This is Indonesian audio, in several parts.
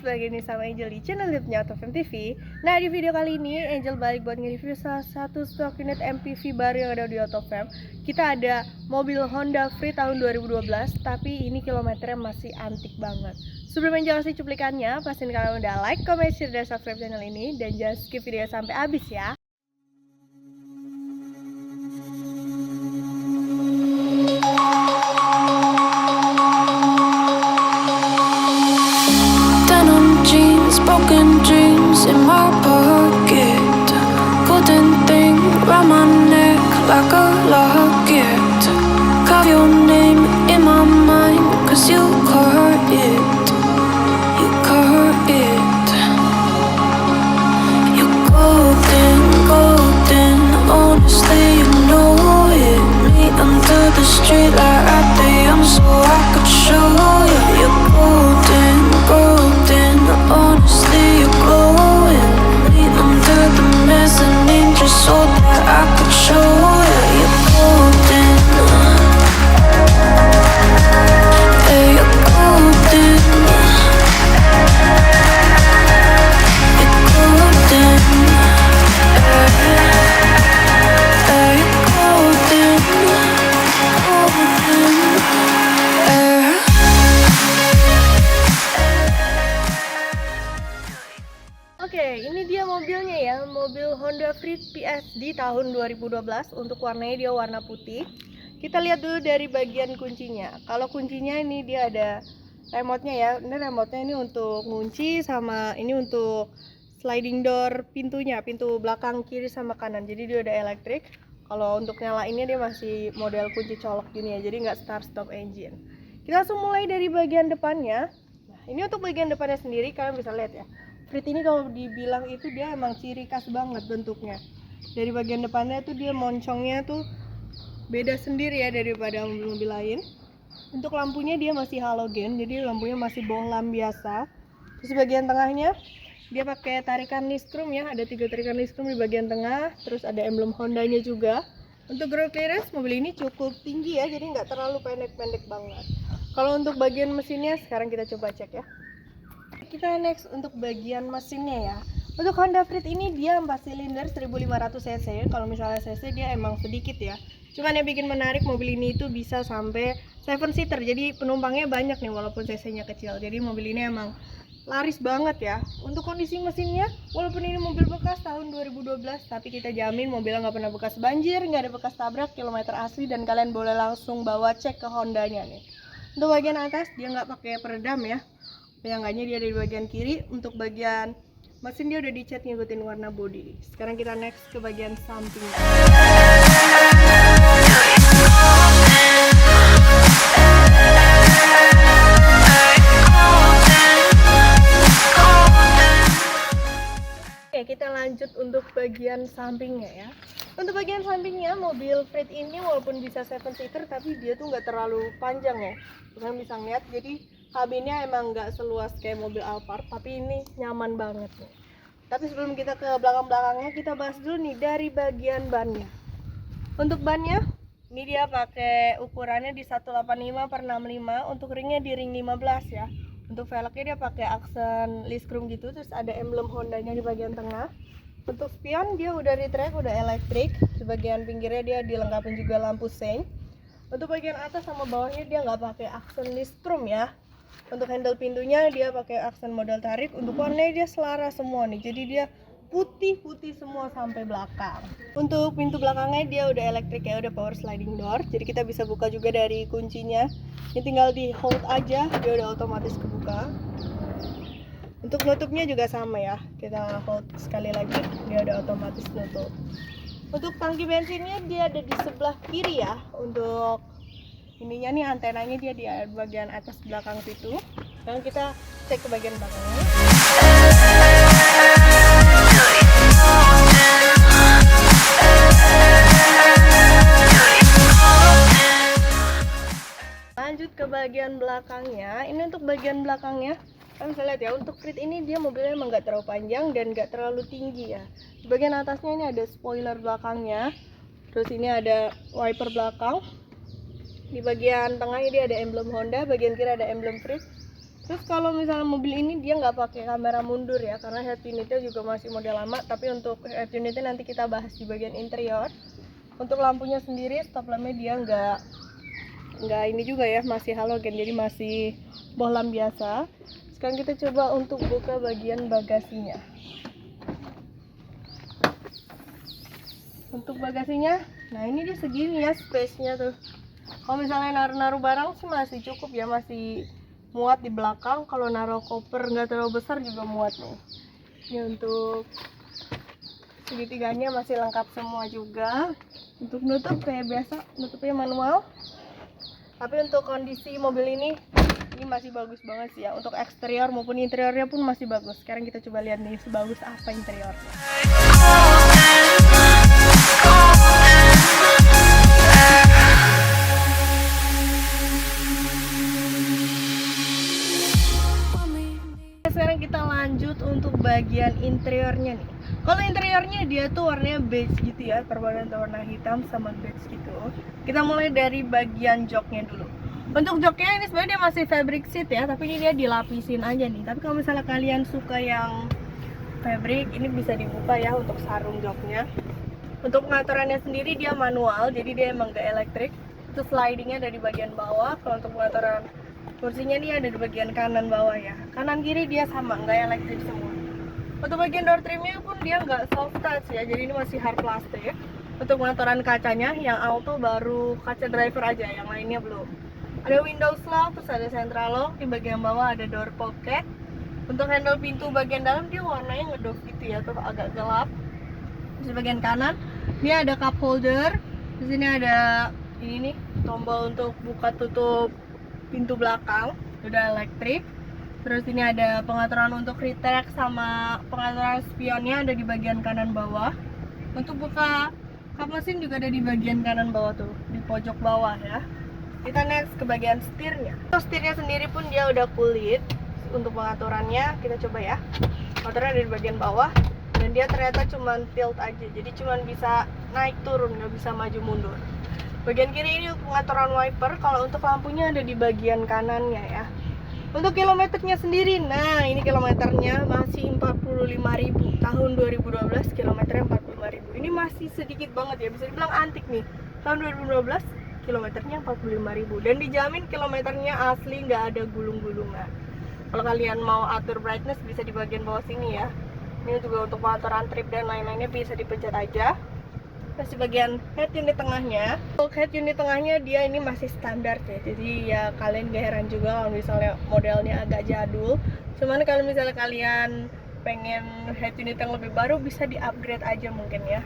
guys, balik ini sama Angel di channel YouTube-nya Autofam TV. Nah, di video kali ini Angel balik buat nge-review salah satu stock unit MPV baru yang ada di Autofam. Kita ada mobil Honda Freed tahun 2012, tapi ini kilometernya masih antik banget. Sebelum Angel kasih cuplikannya, pastiin kalian udah like, comment, share, dan subscribe channel ini. Dan jangan skip video sampai habis ya. Broken dreams in my pocket, golden thing round my neck like a locket. Carve your name in my mind, cause you caught it, you caught it. You're golden, golden, honestly you know it. Meet under the street light at the young so I could show you. You're golden, golden, honestly you're glowing. Meet under the mezzanine just so that I could show you. You're golden, yeah, you're golden, you're golden, yeah, you're golden, golden, yeah. Oke, ini dia mobilnya ya, mobil Honda Freed PSD tahun 2012. Untuk warnanya dia warna putih. Kita lihat dulu dari bagian kuncinya. Kalau kuncinya ini dia ada remote-nya ya. Ini remote-nya ini untuk ngunci sama ini untuk sliding door pintunya, pintu belakang kiri sama kanan. Jadi dia udah elektrik. Kalau untuk nyalainnya dia masih model kunci colok gini ya. Jadi nggak start stop engine. Kita langsung mulai dari bagian depannya. Nah, ini untuk bagian depannya sendiri kalian bisa lihat ya. Freed ini kalau dibilang itu dia emang ciri khas banget bentuknya. Dari bagian depannya tuh dia moncongnya tuh beda sendiri ya daripada mobil-mobil lain. Untuk lampunya dia masih halogen, jadi lampunya masih bohlam biasa. Terus bagian tengahnya dia pakai tarikan listrum ya, ada 3 tarikan listrum di bagian tengah. Terus ada emblem Hondanya juga. Untuk ground clearance mobil ini cukup tinggi ya, jadi nggak terlalu pendek-pendek banget. Kalau untuk bagian mesinnya sekarang kita coba cek ya. Kita next untuk bagian mesinnya ya. Untuk Honda Freed ini dia 4 silinder 1500 cc. Kalau misalnya cc dia emang sedikit ya. Cuman yang bikin menarik mobil ini itu bisa sampai 7 seater. Jadi penumpangnya banyak nih walaupun cc-nya kecil. Jadi mobil ini emang laris banget ya. Untuk kondisi mesinnya, walaupun ini mobil bekas tahun 2012, tapi kita jamin mobilnya nggak pernah bekas banjir, nggak ada bekas tabrak, kilometer asli, dan kalian boleh langsung bawa cek ke Hondanya nih. Untuk bagian atas dia nggak pakai peredam ya. Penyanggaannya dia ada di bagian kiri. Untuk bagian mesin dia udah dicat ngikutin warna body. Sekarang kita next ke bagian samping. Oke, kita lanjut untuk bagian sampingnya ya. Untuk bagian sampingnya mobil Freed ini walaupun bisa 7 seater tapi dia tuh nggak terlalu panjang ya. Kalian bisa lihat, jadi kabinnya emang nggak seluas kayak mobil Alphard, tapi ini nyaman banget nih. Tapi sebelum kita ke belakang-belakangnya, kita bahas dulu nih dari bagian bannya. Untuk bannya, ini dia pakai ukurannya di 185/65, untuk ringnya di ring 15 ya. Untuk velgnya dia pakai aksen listrum gitu, terus ada emblem Hondanya di bagian tengah. Untuk spion dia udah retract, udah elektrik. Di bagian pinggirnya dia dilengkapi juga lampu sein. Untuk bagian atas sama bawahnya dia nggak pakai aksen listrum ya. Untuk handle pintunya dia pakai aksen model tarik. Untuk warnanya dia selaras semua nih, jadi dia putih-putih semua sampai belakang. Untuk pintu belakangnya dia udah elektrik ya, udah power sliding door. Jadi kita bisa buka juga dari kuncinya. Ini tinggal di hold aja, dia udah otomatis kebuka. Untuk nutupnya juga sama ya, kita hold sekali lagi, dia udah otomatis nutup. Untuk tangki bensinnya dia ada di sebelah kiri ya. Untuk ininya nih antenanya dia di bagian atas belakang situ. Sekarang kita cek ke bagian belakangnya. Lanjut ke bagian belakangnya. Ini untuk bagian belakangnya. Kalian bisa lihat ya, untuk Freed ini dia mobilnya emang nggak terlalu panjang dan nggak terlalu tinggi ya. Di bagian atasnya ini ada spoiler belakangnya. Terus ini ada wiper belakang. Di bagian tengahnya dia ada emblem Honda, bagian kiri ada emblem Freed. Terus kalau misalnya mobil ini dia nggak pakai kamera mundur ya, karena head unitnya juga masih model lama. Tapi untuk head unitnya nanti kita bahas di bagian interior. Untuk lampunya sendiri, stop lampnya dia nggak ini juga ya, masih halogen, jadi masih bohlam biasa. Sekarang kita coba untuk buka bagian bagasinya. Untuk bagasinya, nah ini dia segini ya space-nya tuh. Kalau misalnya naruh barang sih masih cukup ya, masih muat di belakang. Kalau naruh koper nggak terlalu besar juga muat nih. Ini untuk segitiganya masih lengkap semua juga. Untuk nutup kayak biasa, nutupnya manual. Tapi untuk kondisi mobil ini masih bagus banget sih ya. Untuk eksterior maupun interiornya pun masih bagus. Sekarang kita coba lihat nih sebagus apa interiornya. Sekarang kita lanjut untuk bagian interiornya nih. Kalau interiornya dia tuh warnanya beige gitu ya, perpaduan warna hitam sama beige gitu. Kita mulai dari bagian joknya dulu. Untuk joknya ini sebenarnya dia masih fabric seat ya, tapi ini dia dilapisin aja nih. Tapi kalau misalnya kalian suka yang fabric, ini bisa dibuka ya untuk sarung joknya. Untuk pengaturannya sendiri dia manual, jadi dia emang gak elektrik. Itu slidingnya ada di bagian bawah. Kalau untuk pengaturan kursinya dia ada di bagian kanan bawah ya. Kanan kiri dia sama, nggak elektrik semua. Untuk bagian door trimnya pun dia nggak soft touch ya, jadi ini masih hard plastik. Untuk pengaturan kacanya, yang auto baru kaca driver aja, yang lainnya belum. Ada windows lock, terus ada central lock. Di bagian bawah ada door pocket. Untuk handle pintu bagian dalam dia warnanya ngedop gitu ya, tuh agak gelap. Terus di bagian kanan dia ada cup holder. Di sini ada ini nih tombol untuk buka tutup pintu belakang, udah elektrik. Terus ini ada pengaturan untuk retract sama pengaturan spionnya ada di bagian kanan bawah. Untuk buka kap mesin juga ada di bagian kanan bawah tuh, di pojok bawah ya. Kita next ke bagian setirnya. Untuk setirnya sendiri pun dia udah kulit. Untuk pengaturannya kita coba ya. Motornya ada di bagian bawah dan dia ternyata cuma tilt aja, jadi cuma bisa naik turun, nggak bisa maju mundur. Bagian kiri ini untuk pengaturan wiper. Kalau untuk lampunya ada di bagian kanannya ya. Untuk kilometernya sendiri, nah ini kilometernya masih 45.000. Tahun 2012 kilometernya 45.000. Ini masih sedikit banget ya, bisa dibilang antik nih. Tahun 2012 kilometernya 45.000 dan dijamin kilometernya asli, nggak ada gulung-gulungan. Kalau kalian mau atur brightness bisa di bagian bawah sini ya. Ini juga untuk pengaturan trip dan lain-lainnya bisa dipencet aja. Terus di bagian head unit tengahnya, untuk head unit tengahnya dia ini masih standar ya, jadi ya kalian gak heran juga kalau misalnya modelnya agak jadul. Cuman kalau misalnya kalian pengen head unit yang lebih baru bisa di upgrade aja mungkin ya.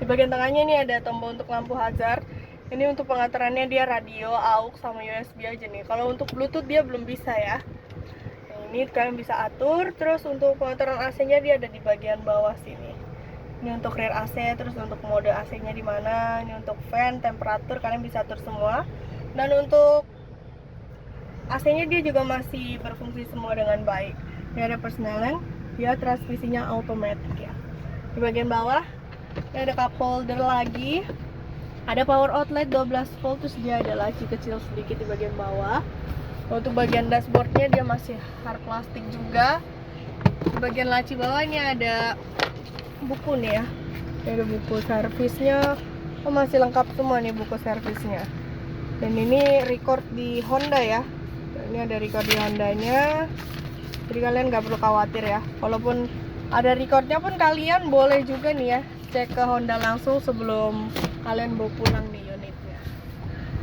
Di bagian tengahnya ini ada tombol untuk lampu hazard. Ini untuk pengaturannya dia radio, aux sama USB aja nih. Kalau untuk Bluetooth dia belum bisa ya. Nah, ini kalian bisa atur. Terus untuk pengaturan AC-nya dia ada di bagian bawah sini. Ini untuk rear AC, terus untuk mode AC-nya di mana. Ini untuk fan, temperatur kalian bisa atur semua. Dan untuk AC-nya dia juga masih berfungsi semua dengan baik. Ini ada persneling, dia transmisinya automatic ya. Di bagian bawah ini ada cup holder lagi. Ada power outlet 12 volt, terus dia ada laci kecil sedikit di bagian bawah. Untuk bagian dashboardnya dia masih hard plastik juga. Di bagian laci bawah ini ada buku nih ya. Ini ada buku servisnya. Oh, masih lengkap semua nih buku servisnya. Dan ini record di Honda ya. Ini ada record di Hondanya. Jadi kalian nggak perlu khawatir ya. Walaupun ada recordnya pun kalian boleh juga nih ya cek ke Honda langsung sebelum kalian bawa pulang nih unitnya.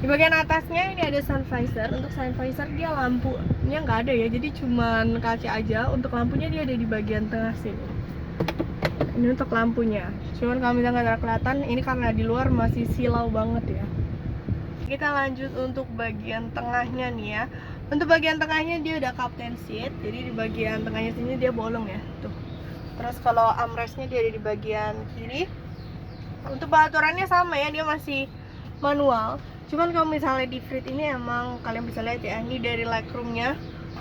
Di bagian atasnya ini ada sun visor. Untuk sun visor dia lampunya nggak ada ya, jadi cuman kaca aja. Untuk lampunya dia ada di bagian tengah sini. Ini untuk lampunya. Cuman kalau misalnya nggak kelihatan, ini karena di luar masih silau banget ya. Kita lanjut untuk bagian tengahnya nih ya. Untuk bagian tengahnya dia udah captain seat, jadi di bagian tengahnya sini dia bolong ya. Tuh. Terus kalau armrestnya dia ada di bagian kiri. Untuk pengaturannya sama ya, dia masih manual. Cuman kalau misalnya di Freed ini emang kalian bisa lihat ya, ini dari legroomnya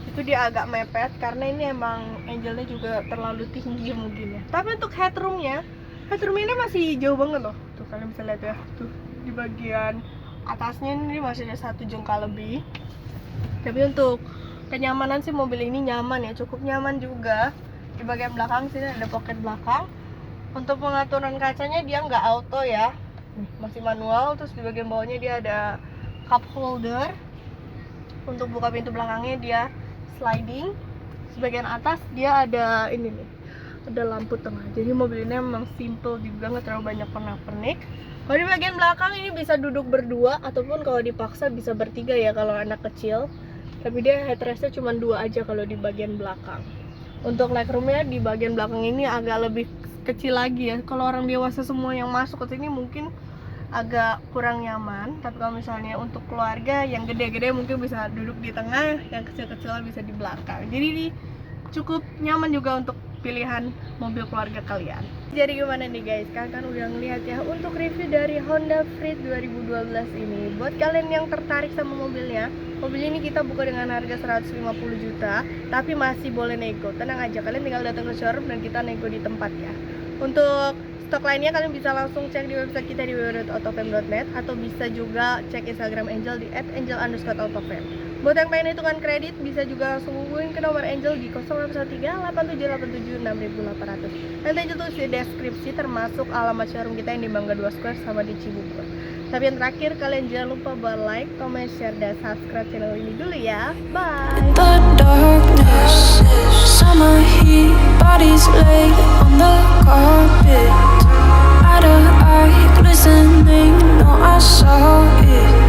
itu dia agak mepet karena ini emang angelnya juga terlalu tinggi mungkin ya. Tapi untuk headroomnya ini masih jauh banget loh. Tuh kalian bisa lihat ya, tuh di bagian atasnya ini masih ada 1 jengkal lebih. Tapi untuk kenyamanan sih mobil ini nyaman ya, cukup nyaman juga. Di bagian belakang sini ada pocket belakang. Untuk pengaturan kacanya dia nggak auto ya, masih manual. Terus di bagian bawahnya dia ada cup holder. Untuk buka pintu belakangnya dia sliding. Sebagian atas dia ada ini nih, ada lampu tengah. Jadi mobil ini memang simple juga, nggak terlalu banyak pernak-pernik. Kalau di bagian belakang ini bisa duduk berdua ataupun kalau dipaksa bisa bertiga ya kalau anak kecil. Tapi dia headrestnya cuma 2 aja kalau di bagian belakang. Untuk legroomnya di bagian belakang ini agak lebih kecil lagi ya. Kalau orang dewasa semua yang masuk ke sini mungkin agak kurang nyaman. Tapi kalau misalnya untuk keluarga yang gede-gede mungkin bisa duduk di tengah, yang kecil-kecil bisa di belakang. Jadi ini cukup nyaman juga untuk pilihan mobil keluarga kalian. Jadi gimana nih guys, kalian udah ngeliat ya untuk review dari Honda Freed 2012 ini. Buat kalian yang tertarik sama mobilnya, mobil ini kita buka dengan harga 150 juta, tapi masih boleh nego. Tenang aja, kalian tinggal datang ke showroom dan kita nego di tempat ya. Untuk stok lainnya kalian bisa langsung cek di website kita di www.autofam.net atau bisa juga cek Instagram Angel di @angel_autofam. Buat yang pengen hitungan kredit bisa juga langsung hubungin ke nomor Angel di 0813-8787-6800. Nanti aja tulis di deskripsi termasuk alamat showroom kita yang di Mangga 2 Square sama di Cibubur. Tapi yang terakhir kalian jangan lupa buat like, comment, share, dan subscribe channel ini dulu ya. Bye. The darkness, summer heat, bodies laid on the carpet. Eye to eye, glistening, no, I saw it.